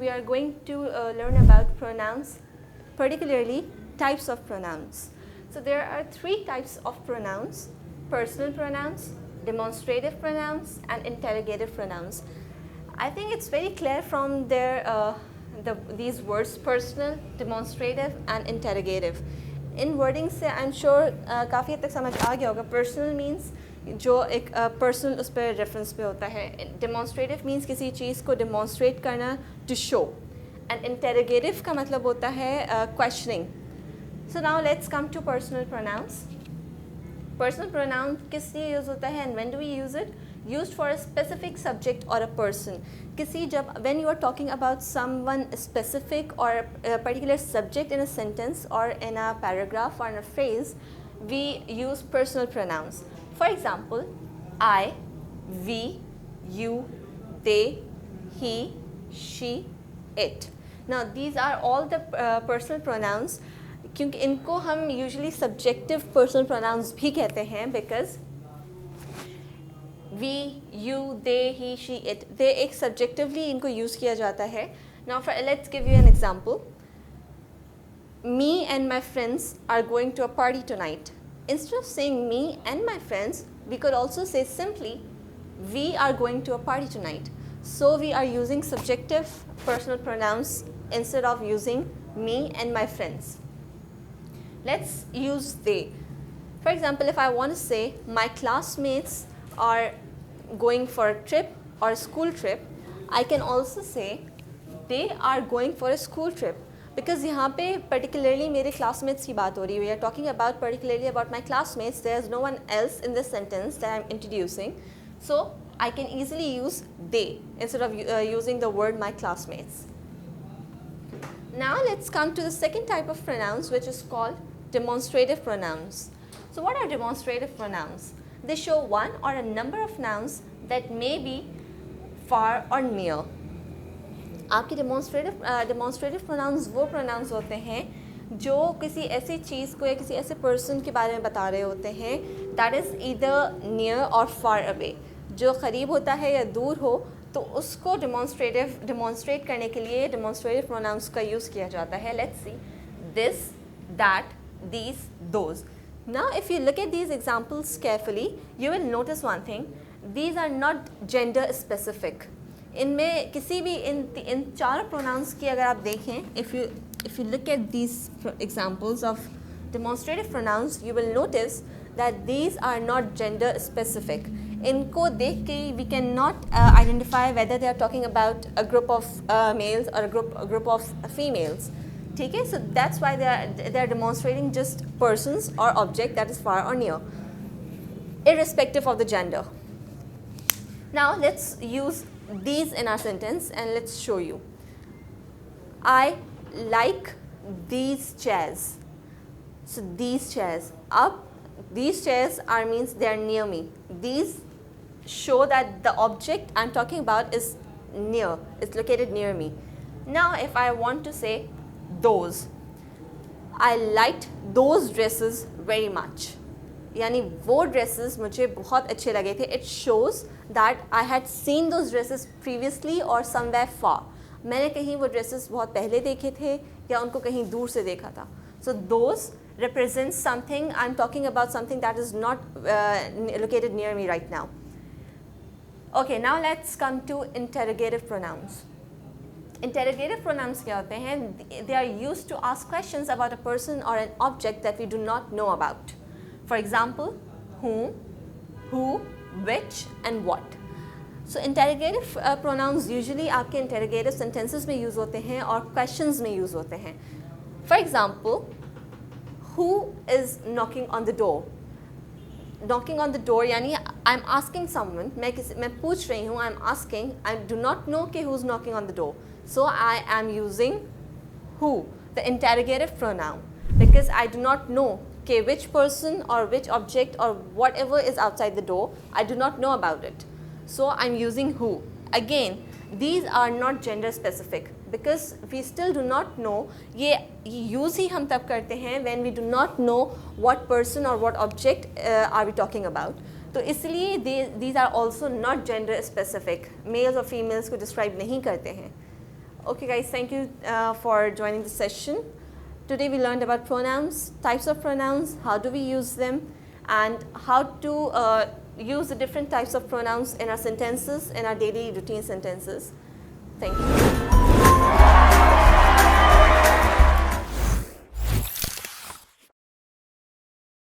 we are going to learn about pronouns, particularly types of pronouns. So there are three types of pronouns: personal pronouns, demonstrative pronouns, and interrogative pronouns. I think it's very clear from these words: personal, demonstrative, and interrogative. In wording से I am sure काफ़ी हद तक समझ आ गया होगा. Personal means जो एक personal उस पर रेफरेंस पे होता है. डेमोन्स्ट्रेटिव मीन्स किसी चीज़ को डेमोन्स्ट्रेट करना, टू शो. एंड इंटेरोगेटिव का मतलब होता है questioning. So now let's come to personal pronouns. Personal pronoun किस लिए यूज़ होता है and when do we use it? Used for a specific subject or a person. किसी जब when you are talking about someone specific or a particular subject in a sentence or in a paragraph or in a phrase, we use personal pronouns. For example, I, we, you, they, he, she, it. Now these are all the personal pronouns. क्योंकि इनको हम usually subjective personal pronouns भी कहते हैं because we, you, they, he, she, it. they एक subjectively इनको use किया जाता है. Now let's give you an example. Me and my friends are going to a party tonight. Instead of saying me and my friends, we could also say simply we are going to a party tonight. So we are using subjective personal pronouns instead of using me and my friends. Let's use they. For example, if I want to say my classmates are going for a trip or a school trip, I can also say they are going for a school trip because यहाँ पे particularly मेरे classmates की बात हो रही है. We are talking about particularly about my classmates. There is no one else in this sentence that I am introducing, so I can easily use they instead of using the word my classmates. Now let's come to the second type of pronouns, which is called demonstrative pronouns. So what are demonstrative pronouns? They show one or a number of nouns that may be far or near. आपके demonstrative pronouns वो pronouns होते हैं जो किसी ऐसी चीज़ को या किसी ऐसे person के बारे में बता रहे होते हैं that is either near or far away. जो करीब होता है या दूर हो तो उसको demonstrate करने के लिए demonstrative pronouns का use किया जाता है. Let's see this, that, these, those. Now if you look at these examples carefully, you will notice one thing. These are not gender specific. इनमें किसी भी इन चार pronouns की अगर आप देखें, if you look at these examples of demonstrative pronouns, you will notice that these are not gender specific. इनको देख के we cannot identify whether they are talking about a group of males or a group of females. ठीक है, so that's why they are demonstrating just persons or object that is far or near, irrespective of the gender. Now let's use these in our sentence and let's show you. I like these chairs. So these chairs, these chairs means they are near me. These show that the object I'm talking about is near, it's located near me. Now if I want to say those, I liked those dresses very much. यानी वो dresses मुझे बहुत अच्छे लगे थे. It shows that I had seen those dresses previously or somewhere far. मैंने कहीं वो dresses बहुत पहले देखे थे या उनको कहीं दूर से देखा था. So those represents something. I'm talking about something that is not located near me right now. Okay, now let's come to interrogative pronouns. Interrogative pronouns क्या होते हैं? They are used to ask questions about a person or an object that we do not know about. For example, whom, who, which, and what. So interrogative pronouns usually आपके interrogative sentences में use होते हैं और questions में use होते हैं. For example, who is knocking on the door? Knocking on the door यानी I'm asking someone, मैं पूछ रही हूँ, I'm asking, I do not know कि who's knocking on the door. So I am using who, the interrogative pronoun, because I do not know कि which person or which object or whatever is outside the door, I do not know about it. So I'm using who. Again, these are not gender specific because we still do not know. ये use ही हम तब करते हैं when we do not know what person or what object are we talking about. तो इसलिए these are also not gender specific. Males or females को describe नहीं करते हैं. Okay guys, thank you for joining the session. Today we learned about pronouns, types of pronouns, how do we use them, and how to use the different types of pronouns in our sentences, in our daily routine sentences. Thank you.